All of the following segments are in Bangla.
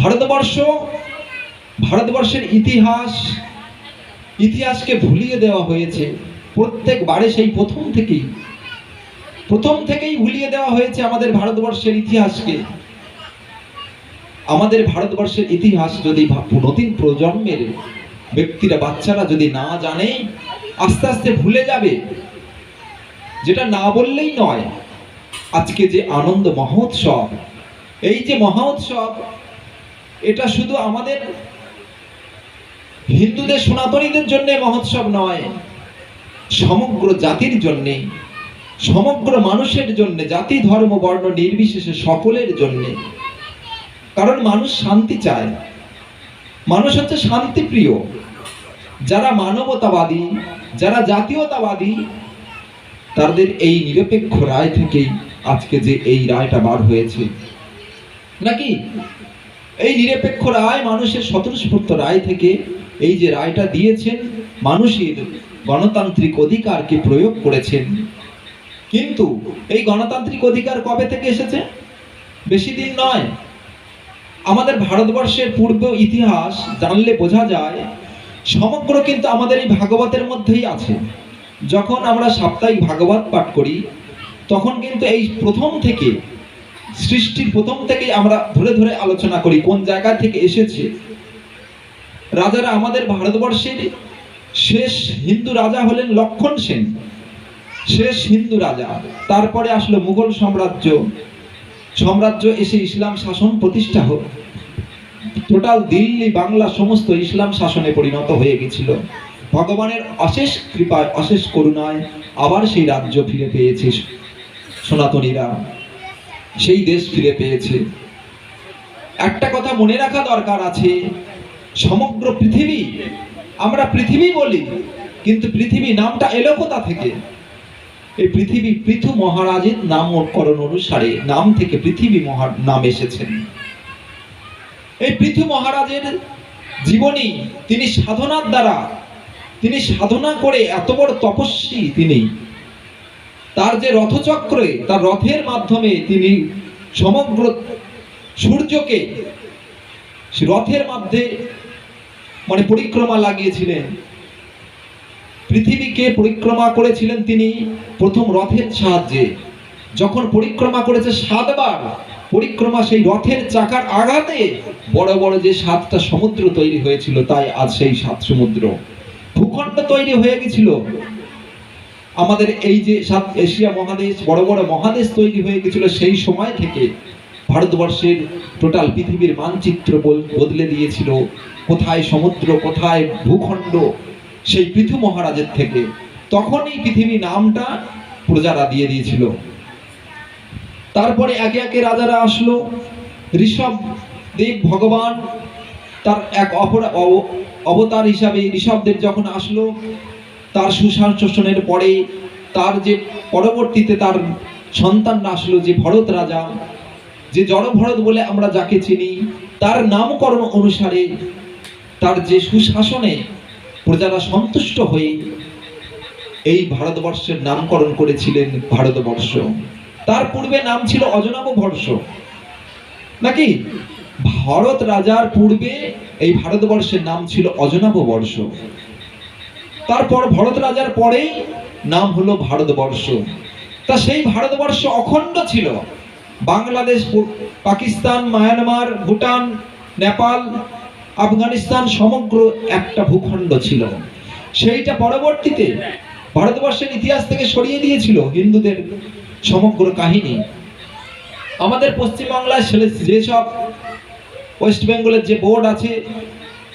ভারতবর্ষ, ভারতবর্ষের ইতিহাসকে ভুলিয়ে দেওয়া হয়েছে প্রত্যেকবারে। সেই প্রথম থেকেই ভুলিয়ে দেওয়া হয়েছে আমাদের ভারতবর্ষের ইতিহাসকে। আমাদের ভারতবর্ষের ইতিহাস যদি নতুন প্রজন্মের ব্যক্তিরা, বাচ্চারা যদি না জানে, আস্তে আস্তে ভুলে যাবে। যেটা না বললেই নয়, আজকে যে আনন্দ মহোৎসব, এই যে মহোৎসব, এটা শুধু আমাদের হিন্দুদের, সনাতনীদের জন্য মহোৎসব নয়, সমগ্র জাতির জন্য, সমগ্র মানুষের জন্য, জাতি ধর্ম বর্ণ নির্বিশেষে সকলের জন্য। কারণ মানুষ শান্তি চায়, মানুষ হচ্ছে শান্তিপ্রিয়। যারা মানবতাবাদী, যারা জাতীয়তাবাদী, তাদের এই নিরপেক্ষ রায় থেকেই আজকে যে এই রায়টা বার হয়েছে, নাকি এই নিরপেক্ষ রায়, মানুষের স্বতঃস্ফূর্ত রায় থেকে এই যে রায়টা দিয়েছেন, মানুষের গণতান্ত্রিক অধিকারকে প্রয়োগ করেছেন। কিন্তু এই গণতান্ত্রিক অধিকার কবে থেকে এসেছে? বেশি দিন নয়। আমাদের ভারতবর্ষের পূর্ব ইতিহাস জানলে বোঝা যায়, সমগ্র কিন্তু আমাদের এই ভাগবতের মধ্যেই আছে। যখন আমরা সাপ্তাহিক ভাগবত পাঠ করি, তখন কিন্তু এই প্রথম থেকে, সৃষ্টির প্রথম থেকেই আমরা ধরে ধরে আলোচনা করি কোন জায়গা থেকে এসেছে। রাজারা, আমাদের ভারতবর্ষের শেষ হিন্দু রাজা হলেন লক্ষণ সেন, শেষ হিন্দু রাজা। তারপরে আসলো মুঘল সাম্রাজ্য এসে ইসলাম শাসন প্রতিষ্ঠা হোক। টোটাল দিল্লি, বাংলা সমস্ত ইসলাম শাসনে পরিণত হয়ে গেছিল। ভগবানের অশেষ কৃপায়, অশেষ করুণায় আবার সেই রাজ্য ফিরে পেয়েছে সনাতনীরা, সেই দেশ ফিরে পেয়েছে। একটা কথা মনে রাখা দরকার আছে, সমগ্র পৃথিবী, আমরা পৃথিবী বলি, কিন্তু পৃথিবী নামটা এলো কোথা থেকে? এই পৃথিবী পৃথু মহারাজের নামকরণ অনুসারে নাম থেকে পৃথিবী নাম এসেছেন। এই পৃথু মহারাজের জীবনী, তিনি সাধনার দ্বারা, তিনি সাধনা করে এত বড় তপস্বী। তিনি তার যে রথচক্রে, তার রথের মাধ্যমে তিনি সমগ্র সূর্যকে রথের মধ্যে মানে পরিক্রমা লাগিয়েছিলেন, পৃথিবীকে পরিক্রমা করেছিলেন তিনি প্রথম রথের সাহায্যে। যখন পরিক্রমা করেছে 7 বার পরিক্রমা, সেই রথের চাকার আঘাতে বড় বড় যে 7টা সমুদ্র তৈরি হয়েছিল, তাই আজ সেই 7 সমুদ্র ভূখণ্ড তৈরি হয়ে গেছিল। আমাদের এই যে এশিয়া মহাদেশ, বড় বড় মহাদেশ তৈরি হয়ে গেছিল। সেই সময় থেকে ভারতবর্ষের টোটাল পৃথিবীর মানচিত্র বদলে দিয়েছিল। কোথায় সমুদ্র, কোথায় ভূখণ্ড, সেই পৃথু মহারাজের থেকে। তখনই পৃথিবী নামটা প্রজারা দিয়ে দিয়েছিল। তারপরে একে একে রাজারা আসলো। ঋষভ দেব ভগবান তার এক অবতার হিসাবে ঋষভদেব যখন আসলো, তার সুশাসনের পরে তার যে পরবর্তীতে তার সন্তানরা আসলো, যে ভরত রাজা, যে জড় ভরত বলে আমরা যাকে চিনি, তার নামকরণ অনুসারে তার যে সুশাসনে প্রজারা সন্তুষ্ট হয়ে এই ভারতবর্ষের নামকরণ করেছিলেন ভারতবর্ষ। তার পূর্বে নাম ছিল অজনাভ বর্ষ, নাকি? ভরত রাজার পূর্বে এই ভারতবর্ষের নাম ছিল অজনাভ বর্ষ। তারপর ভরত রাজার পরেই নাম হলো ভারতবর্ষ। তা সেই ভারতবর্ষ অখণ্ড ছিল। বাংলাদেশ, পাকিস্তান, মায়ানমার, ভুটান, নেপাল, আফগানিস্তান সমগ্র একটা ভূখণ্ড ছিল। সেইটা পরবর্তীতে ভারতবর্ষের ইতিহাস থেকে সরিয়ে দিয়েছিল হিন্দুদের সমগ্র কাহিনী। আমাদের পশ্চিমবাংলায় যেসব ওয়েস্ট বেঙ্গলের যে বোর্ড আছে,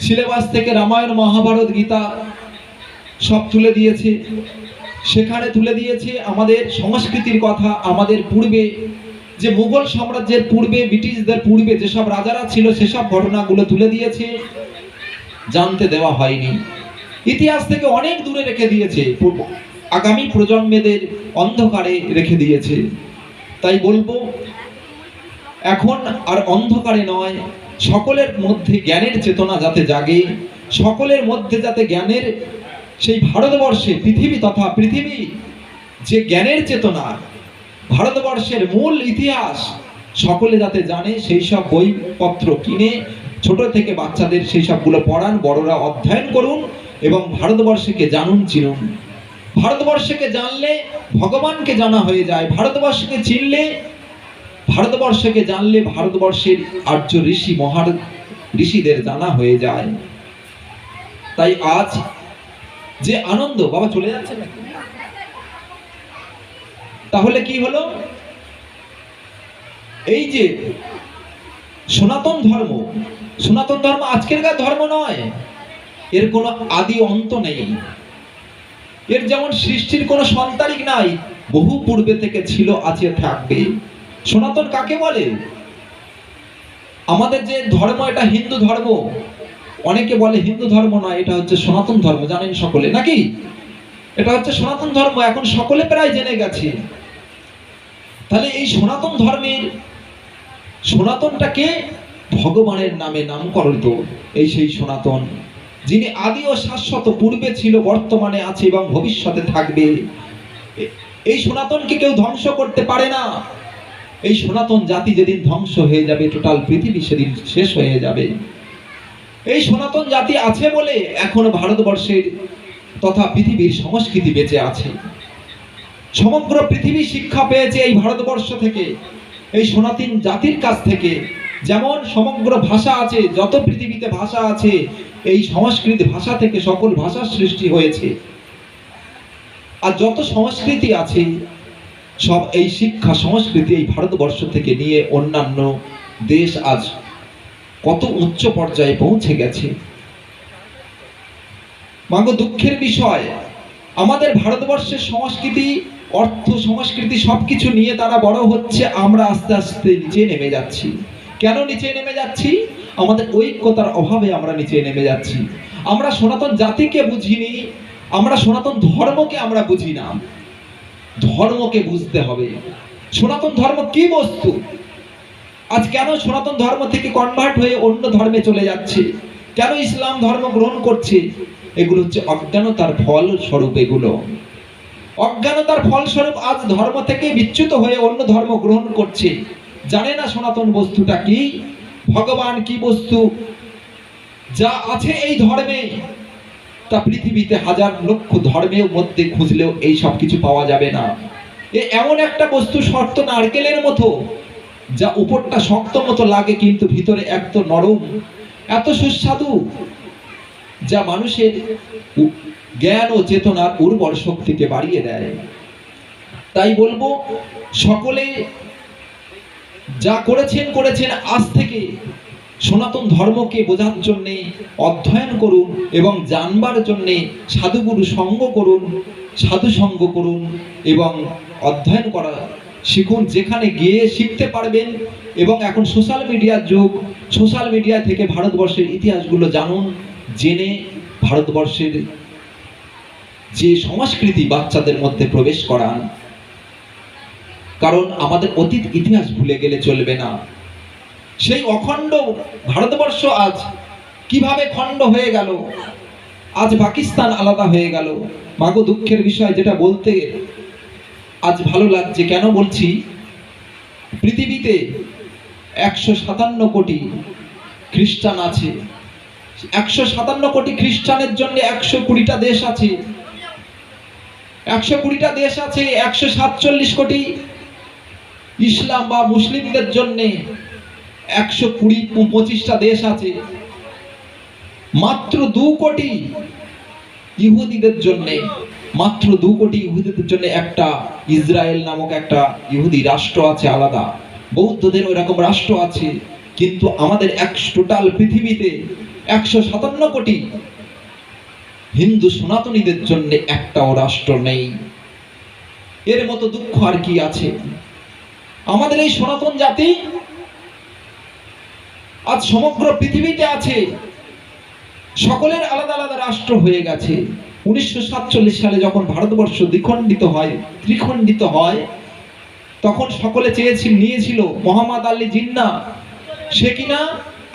সিলেবাস থেকে রামায়ণ, মহাভারত, গীতা সব তুলে দিয়েছে। সেখানে তুলে দিয়েছে আমাদের সংস্কৃতির কথা। আমাদের পূর্বে যে মুঘল সাম্রাজ্যের পূর্বে, ব্রিটিশদের পূর্বে যেসব রাজারা ছিল, সেসব ঘটনাগুলো তুলে দিয়েছে, জানতে দেওয়া হয়নি। ইতিহাস থেকে অনেক দূরে রেখে দিয়েছে, আগামী প্রজন্মেদের অন্ধকারে রেখে দিয়েছে। তাই বলবো, এখন আর অন্ধকারে নয়, সকলের মধ্যে জ্ঞানের চেতনা যাতে জাগে, সকলের মধ্যে যাতে জ্ঞানের সেই ভারতবর্ষে, পৃথিবী তথা পৃথিবী যে জ্ঞানের চেতনা, ভারতবর্ষের মূল ইতিহাস, সকলে যাতে জানে সেই সব বইপত্র কিনে ছোট থেকে বাচ্চাদের সেই সবগুলো পড়ান, বড়রা অধ্যয়ন করুন এবং ভারতবর্ষকে জানুন, চিনুন। ভারতবর্ষকে জানলে ভগবানকে জানা হয়ে যায়। ভারতবর্ষকে চিনলে, ভারতবর্ষকে জানলে ভারতবর্ষের আর্য ঋষি মহার ঋষিদের জানা হয়ে যায়। তাই আজ যে আনন্দ, বাবা চলে যাচ্ছে না, তাহলে কি হলো? এই যে সনাতন ধর্ম, সনাতন ধর্ম আজকেরকার ধর্ম নয়, এর কোনো আদি অন্ত নেই। এর যেমন সৃষ্টির কোনো সন্তারিক নাই, বহু পূর্বে থেকে ছিল, আছে, থাকবে। সনাতন কাকে বলে? আমাদের যে ধর্ম, এটা হিন্দু ধর্ম। অনেকে বলে হিন্দু ধর্ম নয়, এটা হচ্ছে সনাতন ধর্ম, জানেন সকলে নাকি? এটা হচ্ছে সনাতন ধর্ম, এখন সকলে প্রায় জেনে গেছে। তাহলে এই সনাতন ধর্মের, সনাতনটাকে ভগবানের নামে নামকরিত, এই সেই সনাতন, যিনি আদি ও শাশ্বত, পূর্বে ছিল, বর্তমানে আছে এবং ভবিষ্যতে থাকবে। এই সনাতনকে কেউ ধ্বংস করতে পারে না। এই সনাতন জাতি যেদিন ধ্বংস হয়ে যাবে, টোটাল পৃথিবী সেদিন শেষ হয়ে যাবে। এই সনাতন জাতি আছে বলে এখনো ভারতবর্ষের তথা পৃথিবীর সংস্কৃতি বেঁচে আছে। সমগ্র পৃথিবী শিক্ষা পেয়েছে এই ভারতবর্ষ থেকে, এই সনাতন জাতির কাছ থেকে। যেমন সমগ্র ভাষা আছে, যত পৃথিবীতে ভাষা আছে, এই সংস্কৃত ভাষা থেকে সকল ভাষার সৃষ্টি হয়েছে। আর যত সংস্কৃতি আছে, সব এই শিক্ষা সংস্কৃতি এই ভারতবর্ষ থেকে নিয়ে অন্যান্য দেশ আজ কত উচ্চ পর্যায়ে পৌঁছে গেছে। মাগো, দুঃখের বিষয়, আমাদের ভারতবর্ষের সংস্কৃতি, অর্থ, সংস্কৃতি সবকিছু নিয়ে তারা বড় হচ্ছে, আমরা আস্তে আস্তে নিচে নেমে যাচ্ছি। কেন নিচে নেমে যাচ্ছি? আমাদের ঐক্যতার অভাবে আমরা নিচে নেমে যাচ্ছি। আমরা সনাতন জাতিকে বুঝিনি, আমরা সনাতন ধর্মকে আমরা বুঝি না। ধর্মকে বুঝতে হবে। সনাতন ধর্ম কি বস্তু? আজ কেন সনাতন ধর্ম থেকে কনভার্ট হয়ে অন্য ধর্মে চলে যাচ্ছে? কেন ইসলাম ধর্ম গ্রহণ করছে? এগুলো হচ্ছে অজ্ঞানতার ফল স্বরূপ। এগুলো অজ্ঞানতার ফল স্বরূপ আজ ধর্ম থেকে বিচ্যুত হয়ে অন্য ধর্ম গ্রহণ করছে। জানে না সনাতন বস্তুটা কি, ভগবান কি বস্তু। যা আছে এই ধর্মে, তা পৃথিবীতে হাজার লক্ষ ধর্মের মধ্যে খুঁজলেও এই সব কিছু পাওয়া যাবে না। এ এমন একটা বস্তু, শক্ত নারকেলের মতো, যা উপরটা শক্ত মতো লাগে কিন্তু ভিতরে এত নরম, এত সুস্বাদু, যা মানুষের জ্ঞান ও চেতনার উর্বর শক্তিকে বাড়িয়ে দেয়। তাই বলবো, সকলে যা করেছেন আজ থেকে সনাতন ধর্মকে বোঝার জন্যে অধ্যয়ন করুন এবং জানবার জন্যে সাধুগুরু সঙ্গ করুন, সাধু সঙ্গ করুন এবং অধ্যয়ন করা শিখুন। যেখানে গিয়ে শিখতে পারবেন। এবং এখন সোশ্যাল মিডিয়ার যুগ, সোশ্যাল মিডিয়া থেকে ভারতবর্ষের ইতিহাসগুলো জানুন, জেনে ভারতবর্ষের যে সংস্কৃতি বাচ্চাদের মধ্যে প্রবেশ করান। কারণ আমাদের অতীত ইতিহাস ভুলে গেলে চলবে না। সেই অখণ্ড ভারতবর্ষ আজ কিভাবে খণ্ড হয়ে গেল, আজ পাকিস্তান আলাদা হয়ে গেল। মাগো, দুঃখের বিষয়, যেটা বলতে আজ ভালো লাগছে। কেন বলছি? পৃথিবীতে 157 কোটি খ্রিস্টান আছে। 157 কোটি খ্রিস্টানের জন্য 120টা দেশ আছে। 120টা দেশ আছে। 147 কোটি ইসলাম বা মুসলিমদের জন্য 120-25টা দেশ আছে। মাত্র 2 কোটি ইহুদিদের জন্য, মাত্র 2 কোটি ইহুদিদের জন্য একটা ইসরায়েল নামক একটা ইহুদি রাষ্ট্র আছে আলাদা। বৌদ্ধদের ওইরকম রাষ্ট্র আছে। কিন্তু আমাদের টোটাল পৃথিবীতে 157 কোটি হিন্দু সনাতনীদের জন্য একটাও রাষ্ট্র নেই। এর মতো দুঃখ আর কি আছে? আমাদের এই সনাতন জাতি আজ সমগ্র পৃথিবীতে আছে, সকলের আলাদা আলাদা রাষ্ট্র হয়ে গেছে। 1947 সালে যখন ভারতবর্ষ ত্রিখণ্ডিত হয়, তখন সকলে নিয়েছিল মোহাম্মদ আলী জিন্নাহ, সে কিনা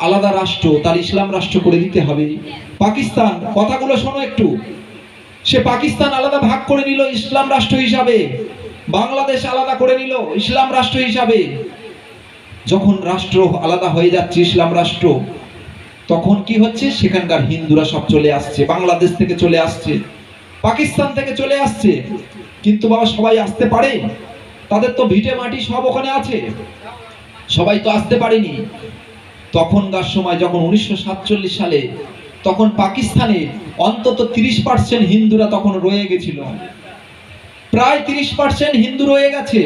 আলাদা রাষ্ট্র, তার ইসলাম রাষ্ট্র করে দিতে হবে। পাকিস্তান, কথাগুলো শোনো একটু, সে পাকিস্তান আলাদা ভাগ করে নিল ইসলাম রাষ্ট্র হিসাবে, বাংলাদেশ আলাদা করে নিল ইসলাম রাষ্ট্র হিসাবে। যখন রাষ্ট্র আলাদা হয়ে যাচ্ছে ইসলাম রাষ্ট্র, তখন কি হচ্ছে, সেখানকার হিন্দুরা সব চলে আসছে, বাংলাদেশ থেকে চলে আসছে, পাকিস্তান থেকে চলে আসছে। কিন্তু বাবা সবাই আসতে পারে? তাদের তো ভিটে মাটি সব ওখানে আছে, সবাই তো আসতে পারেনি। তখনকার সময় যখন 1947 সালে, তখন পাকিস্তানে অন্তত 30% হিন্দুরা তখন রয়ে গেছিল, প্রায় 30% হিন্দু রয়ে গেছে।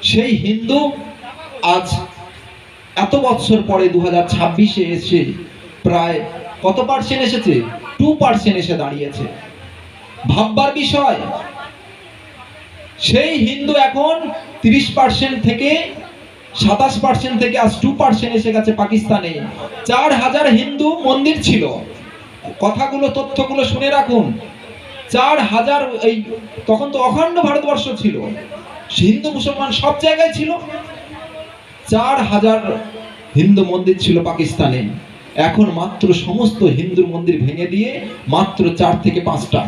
সেই হিন্দু আজ এত বছর পরে 2026-এ এসে প্রায় কত পার্সেন্ট এসেছে? 2% এসে দাঁড়িয়েছে। ভাববার বিষয়। সেই হিন্দু এখন 30% থেকে 27% থেকে আজ 2% এসে গেছে পাকিস্তানে। 4000 হিন্দু মন্দির ছিল। কথাগুলো, তথ্যগুলো শুনে রাখুন। 4000, এই তখন তো অখণ্ড ভারতবর্ষ ছিল, হিন্দু মুসলমান সব জায়গায় ছিল। 4000 হিন্দু মন্দির ছিল পাকিস্তানে। এখন মাত্র সমস্ত হিন্দু মন্দির ভেঙে দিয়ে মাত্র 4 থেকে 5টা,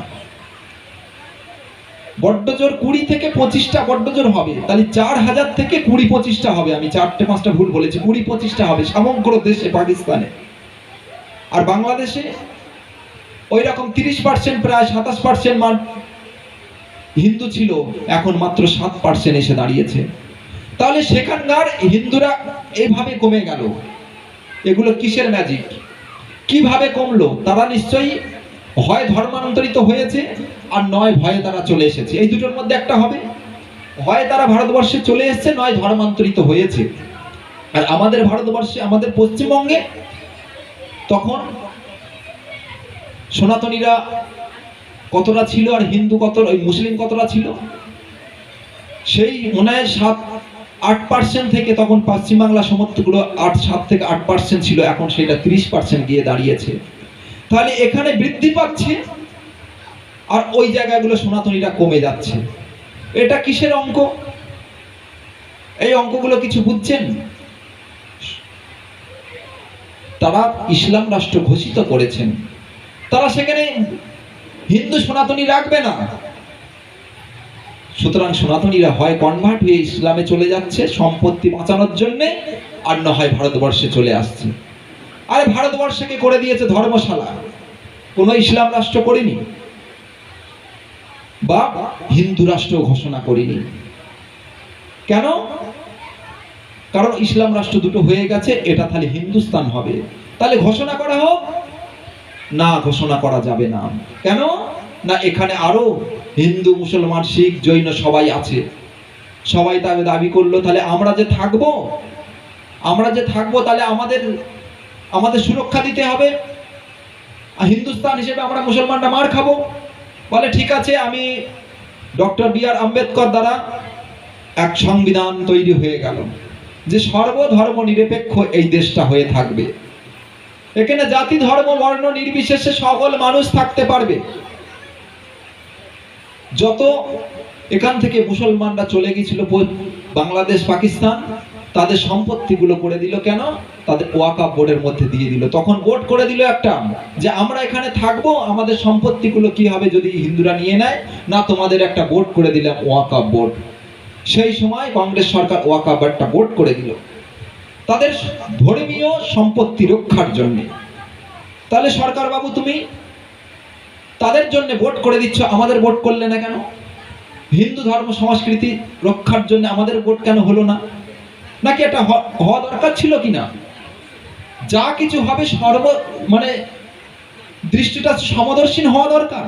বড্ডজোর 20 থেকে 25টা বড্ডজোর হবে। তাহলে 4000 থেকে 20-25টা হবে। আমি 4টে-5টা ভুল বলেছি, 20-25টা হবে সমগ্র দেশে পাকিস্তানে। আর বাংলাদেশে ওই রকম 30%, প্রায় 27% হিন্দু ছিল, এখন মাত্র 7% এসে দাঁড়িয়েছে। তাহলে সেখানকার হিন্দুরা এভাবে কমে গেল। এগুলো কিসের ম্যাজিক? কিভাবে কমলো? তারা নিশ্চয়ই হয় ধর্মান্তরিত হয়েছে, আর নয় ভয়ে তারা চলে এসেছে। এই দুটোর মধ্যে একটা হবে। হয় তারা ভারতবর্ষে চলে এসেছে, নয় ধর্মান্তরিত হয়েছে। আর আমাদের ভারতবর্ষে, আমাদের পশ্চিমবঙ্গে তখন সনাতনীরা কতটা ছিল আর হিন্দু কত, মুসলিম কতটা ছিল? সেই মনে হয় 7-8% থেকে তখন পশ্চিমবাংলা সমস্তগুলো 7 থেকে 8% ছিল, এখন সেটা 30% গিয়ে দাঁড়িয়েছে। তাহলে এখানে বৃদ্ধি পাচ্ছে আর ওই জায়গাগুলো সনাতনীরা কমে যাচ্ছে। এটা কিসের অঙ্ক? এই অঙ্কগুলো কিছু বুঝছেন? তারা ইসলাম রাষ্ট্র ঘোষিত করেছেন, তারা সেখানে হিন্দু সনাতনী রাখবে না। সুতরাং সনাতনীরা হয় কনভার্ট হয়ে ইসলামে চলে যাচ্ছে সম্পত্তি বাঁচানোর জন্য, আর না হয় ভারতবর্ষে চলে আসছে। আরে ভারতবর্ষকে করে দিয়েছে ধর্মশালা, কোনো ইসলাম রাষ্ট্র করেনি, বা হিন্দু রাষ্ট্র ঘোষণা করেনি। কেন? কারণ ইসলাম রাষ্ট্র দুটো হয়ে গেছে, এটা তাহলে হিন্দুস্তান হবে। তাহলে ঘোষণা করা হোক না, ঘোষণা করা যাবে না। কেন না? এখানে আরো হিন্দু, মুসলমান, শিখ, জৈন সবাই আছে। সবাই তাহলে দাবি করলো, তাহলে আমরা যে থাকবো, তাহলে আমাদের সুরক্ষা দিতে হবে। হিন্দুস্তান হিসেবে আমরা মুসলমানরা মার খাবো। বলে ঠিক আছে, আমি ডক্টর বি.আর. আম্বেদকর দ্বারা এক সংবিধান তৈরি হয়ে গেল যে সর্বধর্ম নিরপেক্ষ এই দেশটা হয়ে থাকবে। এখানে জাতি, ধর্ম, বর্ণ নির্বিশেষে সকল মানুষ থাকতে পারবে। যত এখান থেকে মুসলমানরা চলে গিয়েছিল বাংলাদেশ, পাকিস্তান, তাদের সম্পত্তিগুলো করে দিল। কেন? তাদের ওয়াকাফ বোর্ডের মধ্যে দিয়ে দিল। তখন বোর্ড করে দিল একটা, যে আমরা এখানে থাকবো, আমাদের সম্পত্তিগুলো কি হবে যদি হিন্দুরা নিয়ে নেয় না, তোমাদের একটা বোর্ড করে দিলাম, ওয়াকাফ বোর্ড। সেই সময় কংগ্রেস সরকার ওয়াকাফ একটা বোর্ড করে দিল তাদের ধর্মীয় সম্পত্তি রক্ষার জন্য। তাহলে সরকার বাবু, তুমি তাদের জন্য ভোট করে দিচ্ছ, আমাদের ভোট করলে না কেন? হিন্দু ধর্ম সংস্কৃতি রক্ষার জন্য আমাদের ভোট কেন হলো না? নাকি এটা হওয়া দরকার ছিল কিনা? যা কিছু হবে দৃষ্টিটা সমদর্শী হওয়া দরকার,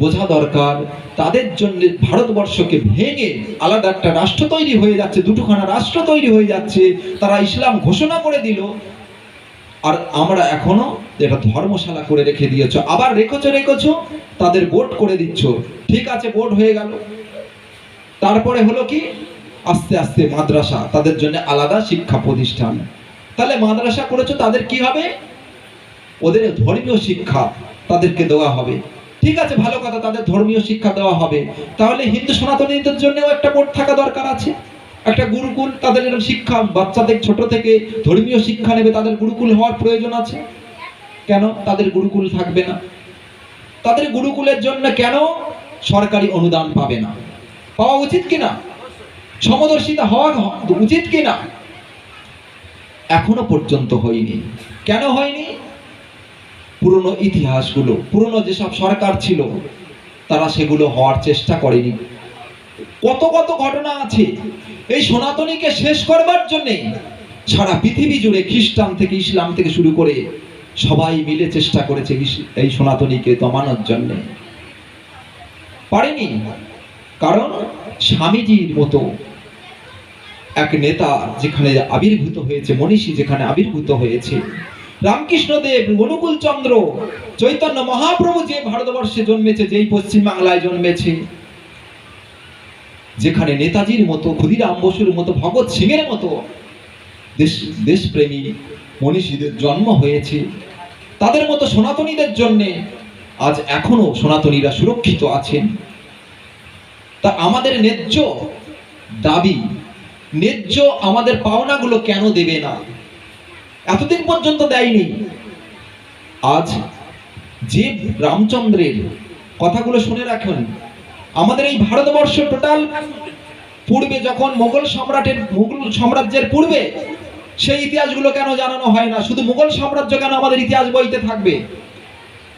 বোঝা দরকার। তাদের জন্য ভারতবর্ষকে ভেঙে আলাদা একটা রাষ্ট্র তৈরি হয়ে যাচ্ছে, দুটোখানা রাষ্ট্র তৈরি হয়ে যাচ্ছে। তারা ইসলাম ঘোষণা করে দিল, আর আমরা এখনো এটা ধর্মশালা করে রেখে দিয়েছ। আবার রেখেছো, তাদের ভোট করে দিচ্ছ। ঠিক আছে, ভোট হয়ে গেল। তারপরে হলো কি? আস্তে আস্তে মাদ্রাসা, তাদের জন্য আলাদা শিক্ষা প্রতিষ্ঠান। তাহলে মাদ্রাসা করেছো, তাদের কি হবে? ওদের ধর্মীয় শিক্ষা তাদেরকে দেওয়া হবে। ঠিক আছে, ভালো কথা, তাদের ধর্মীয় শিক্ষা দেওয়া হবে। তাহলে হিন্দু সনাতনীদের জন্যও একটা বোর্ড থাকা দরকার আছে, একটা গুরুকুল। তাদের এরকম শিক্ষা, বাচ্চাদের ছোট থেকে ধর্মীয় শিক্ষা নেবে, তাদের গুরুকুল হওয়ার প্রয়োজন আছে। কেন তাদের গুরুকুল থাকবে না? তাদের গুরুকুলের জন্য কেন সরকারি অনুদান পাবে না? পাওয়া উচিত কিনা? সমদর্শিতা হওয়া উচিত কিনা? এখনো পর্যন্ত হয়নি। কেন হয়নি? পুরনো ইতিহাসগুলো, পুরনো যেসব সরকার ছিল তারা সেগুলো হওয়ার চেষ্টা করেনি। কত কত ঘটনা আছে এই সনাতনীকে শেষ করবার জন্যে সারা পৃথিবী জুড়ে খ্রিস্টান থেকে ইসলাম থেকে শুরু করে সবাই মিলে চেষ্টা করেছে এই সনাতনীকে দমানোর জন্য, পারেনি। কারণ স্বামীজির মতো এক নেতা যেখানে আবির্ভূত হয়েছে, মনীষী যেখানে আবির্ভূত হয়েছে, রামকৃষ্ণদেব, অনুকূল চন্দ্র, চৈতন্য মহাপ্রভু যে ভারতবর্ষে জন্মেছে, যেই পশ্চিম বাংলায় জন্মেছে, যেখানে নেতাজির মতো, ক্ষুদিরাম বসুর মতো, ভগৎ সিং এর মতো দেশপ্রেমী মনীষীদের জন্ম হয়েছে, তাদের মতো সনাতনীদের জন্য আজ এখনো সনাতনীরা সুরক্ষিত আছেন। তা আমাদের ন্যায্য দাবি, ন্যায্য আমাদের পাওনাগুলো কেন দেবে না? এতদিন পর্যন্ত দেয়নি। আজ যে রামচন্দ্রের কথাগুলো শুনে রাখুন, আমাদের এই ভারতবর্ষ টোটাল পূর্বে যখন মোগল সাম্রাজ্যের পূর্বে সেই ইতিহাসগুলো কেন জানানো হয় না? শুধু মুঘল সাম্রাজ্য কেন আমাদের ইতিহাস বইতে থাকবে?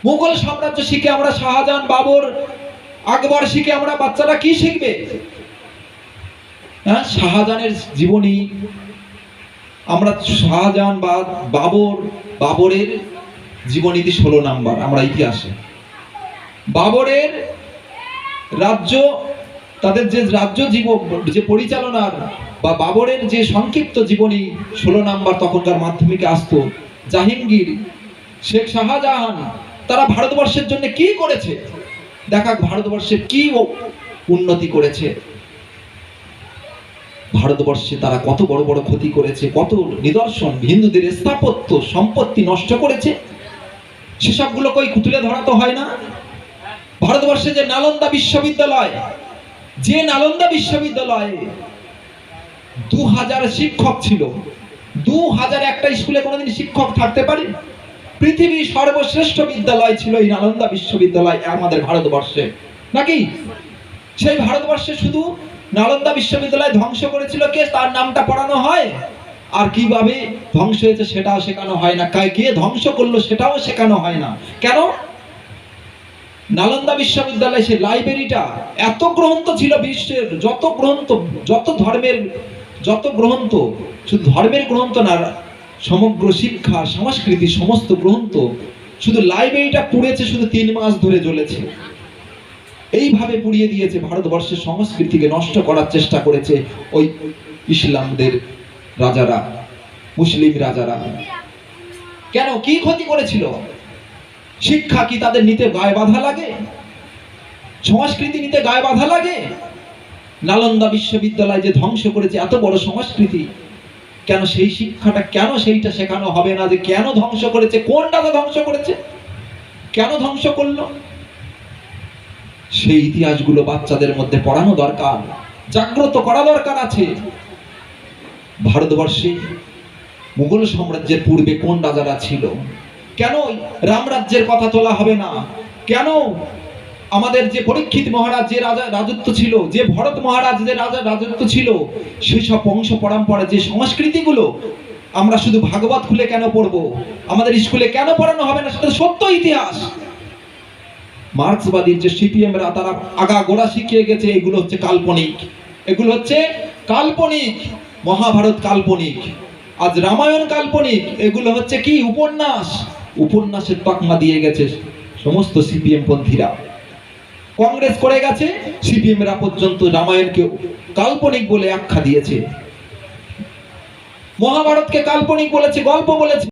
মুঘল সাম্রাজ্য শিখে আমরা শাহজাহান, বাবর, আকবর শিখে আমরা বাচ্চারা কি শিখবে? হ্যাঁ, শাহজাহানের জীবনী, আমরা শাহজাহান বা বাবরের জীবনীতি 16 নাম্বার আমরা ইতিহাসে। বাবরের রাজ্য, তাদের যে রাজ্য যে পরিচালনার বা বাবরের যে সংক্ষিপ্ত জীবনী 16 নাম্বার তখনকার মাধ্যমিকে আসতো। জাহাঙ্গীর, শেখ শাহজাহান, তারা ভারতবর্ষের জন্য কি করেছে দেখা, ভারতবর্ষের কি উন্নতি করেছে, ভারতবর্ষে তারা কত বড় বড় ক্ষতি করেছে, কত নিদর্শন, হিন্দুদের স্থাপত্য সম্পত্তি নষ্ট করেছে, সেসবগুলো কই তুলে ধরা তো হয় না। ভারতবর্ষে যে নালন্দা বিশ্ববিদ্যালয়, যে নালন্দা বিশ্ববিদ্যালয়ে 2000 শিক্ষক ছিল, 2000 একটা স্কুলে কোনোদিন শিক্ষক থাকতে পারে? পৃথিবীর সর্বশ্রেষ্ঠ বিদ্যালয় ছিল এই নালন্দা বিশ্ববিদ্যালয় আমাদের ভারতবর্ষে, নাকি? সেই ভারতবর্ষে শুধু নালন্দা বিশ্ববিদ্যালয় ধ্বংস করেছিল কে? তার নামটা পড়ানো হয়, আর কিভাবে ধ্বংস হয়েছে সেটাও শেখানো হয় না, কে ধ্বংস করলো সেটাও শেখানো হয় না। কেন? নালন্দা বিশ্ববিদ্যালয়ে সেই লাইব্রেরিটা এত গ্রন্থ ছিল, বিশ্বের যত গ্রন্থ, যত ধর্মের যত গ্রন্থ, শুধু ধর্মের গ্রন্থ না, সমগ্র শিক্ষা সংস্কৃতি সমস্ত গ্রন্থ, শুধু লাইব্রেরিটা পুড়েছে, শুধু 3 মাস ধরে জ্বলেছে। এইভাবে পুড়িয়ে দিয়েছে, ভারতবর্ষের সংস্কৃতিকে নষ্ট করার চেষ্টা করেছে ওই ইসলামদের রাজারা, মুসলিম রাজারা। কেন, কি ক্ষতি করেছিল? শিক্ষা কি তাদের নিতে গায়ে বাধা লাগে? সংস্কৃতি নিতে গায়ে বাধা লাগে? নালন্দা বিশ্ববিদ্যালয় যে ধ্বংস করেছে এত বড় সংস্কৃতি, কেন সেই শিক্ষাটা, কেন সেইটা শেখানো হবে না যে কেন ধ্বংস করেছে, কোনটা ধ্বংস করেছে, কেন ধ্বংস করলো? সেই ইতিহাসগুলো বাচ্চাদের মধ্যে পড়ানো দরকার, জাগ্রত করা দরকার আছে। ভারতবর্ষে মুঘল সাম্রাজ্যের পূর্বে কোন রাজারা ছিল? কেন রামরাজ্যের কথা তোলা হবে না? কেন আমাদের যে পরীক্ষিত মহারাজ যে রাজা রাজত্ব ছিল, যে ভরত মহারাজ যে রাজা রাজত্ব ছিল, সেই সব বংশ পরম্পরা যে সংস্কৃতিগুলো আমরা শুধু ভাগবত খুলে কেন পড়বো? আমাদের স্কুলে কেন পড়ানো হবে না? সেটা সত্য ইতিহাস। মার্ক্সবাদীর যে সিপিএমরা, তারা আগা গোড়া শিখিয়ে গেছে এগুলো হচ্ছে কাল্পনিক, এগুলো হচ্ছে কাল্পনিক। মহাভারত কাল্পনিক, আজ রামায়ণ কাল্পনিক, এগুলো হচ্ছে কি? উপন্যাস। উপন্যাসের তকমা দিয়ে গেছে সমস্ত সিপিএম পন্থীরা, কংগ্রেস করে গেছে, সিপিএমরা পর্যন্ত রামায়ণকে কাল্পনিক বলে আখ্যা দিয়েছে, মহাভারতকে কাল্পনিক বলেছে, গল্প বলেছে।